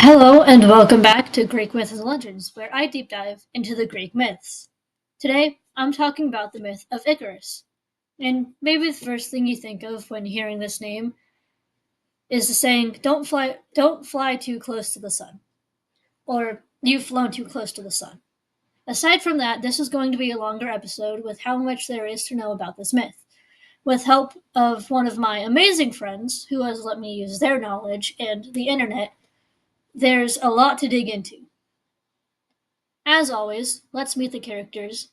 Hello and welcome back to Greek Myths and Legends, where I deep dive into the Greek myths. Today, I'm talking about the myth of Icarus. And maybe the first thing you think of when hearing this name is the saying, don't fly too close to the sun, or you've flown too close to the sun. Aside from that, this is going to be a longer episode with how much there is to know about this myth. With help of one of my amazing friends who has let me use their knowledge and the internet, there's a lot to dig into. As always, let's meet the characters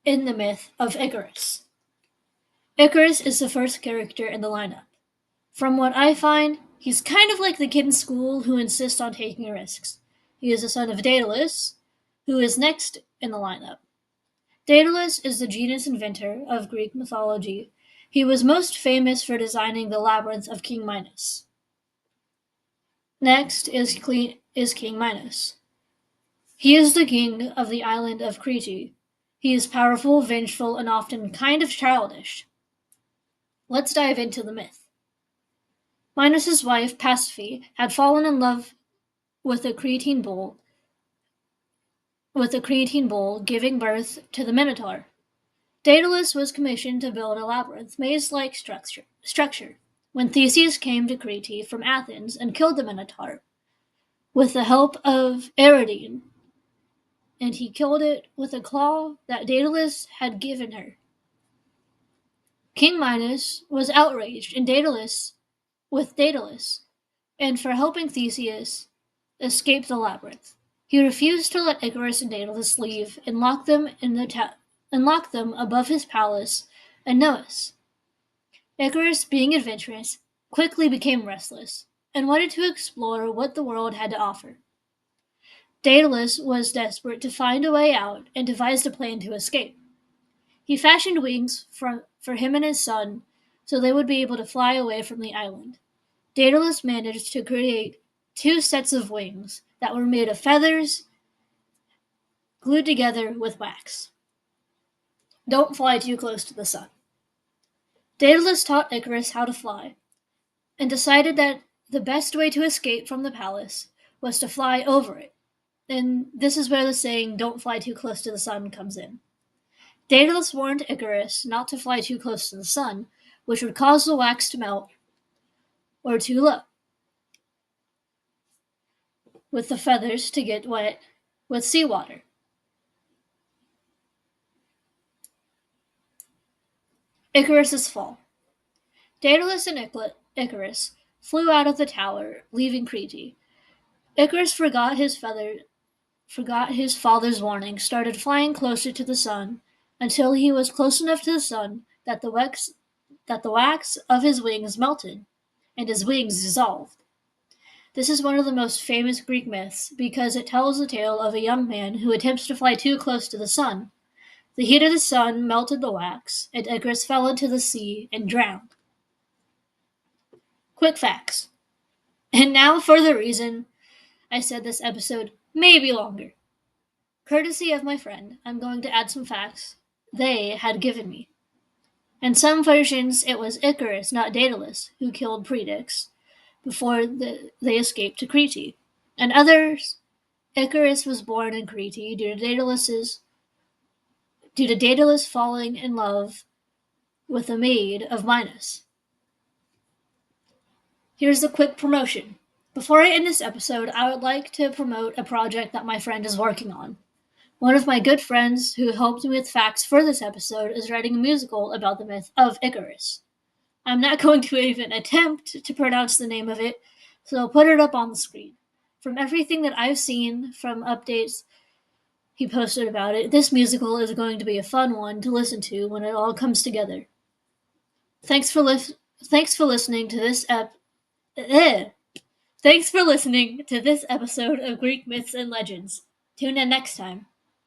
in the myth of Icarus. Icarus is the first character in the lineup. From what I find, he's kind of like the kid in school who insists on taking risks. He is the son of Daedalus, who is next in the lineup. Daedalus is the genius inventor of Greek mythology. He was most famous for designing the labyrinth of King Minos. Next is King Minos. He is the king of the island of Crete. He is powerful, vengeful, and often kind of childish. Let's dive into the myth. Minos' wife, Pasiphae, had fallen in love with a Cretan bull, giving birth to the Minotaur. Daedalus was commissioned to build a labyrinth maze-like structure when Theseus came to Crete from Athens and killed the Minotaur with the help of Ariadne, and he killed it with a claw that Daedalus had given her. King Minos was outraged with Daedalus, and for helping Theseus escape the labyrinth. He refused to let Icarus and Daedalus leave and locked them above his palace in Nous. Icarus, being adventurous, quickly became restless and wanted to explore what the world had to offer. Daedalus was desperate to find a way out and devised a plan to escape. He fashioned wings for him and his son so they would be able to fly away from the island. Daedalus managed to create two sets of wings that were made of feathers glued together with wax. Don't fly too close to the sun. Daedalus taught Icarus how to fly and decided that the best way to escape from the palace was to fly over it. And this is where the saying, don't fly too close to the sun, comes in. Daedalus warned Icarus not to fly too close to the sun, which would cause the wax to melt, or too low, with the feathers to get wet with seawater. Icarus's fall. Daedalus and Icarus flew out of the tower, leaving Crete. Icarus forgot his father's warning, started flying closer to the sun until he was close enough to the sun that the wax of his wings melted and his wings dissolved. This is one of the most famous Greek myths because it tells the tale of a young man who attempts to fly too close to the sun. The heat of the sun melted the wax, and Icarus fell into the sea and drowned. Quick facts. And now for the reason I said this episode may be longer. Courtesy of my friend, I'm going to add some facts they had given me. In some versions, it was Icarus, not Daedalus, who killed Predix before they escaped to Crete. In others, Icarus was born in Crete due to Daedalus falling in love with a maid of Minos. Here's a quick promotion. Before I end this episode, I would like to promote a project that my friend is working on. One of my good friends who helped me with facts for this episode is writing a musical about the myth of Icarus. I'm not going to even attempt to pronounce the name of it, so I'll put it up on the screen. From everything that I've seen from updates he posted about it, this musical is going to be a fun one to listen to when it all comes together. Thanks for listening to this Thanks for listening to this episode of Greek Myths and Legends. Tune in next time.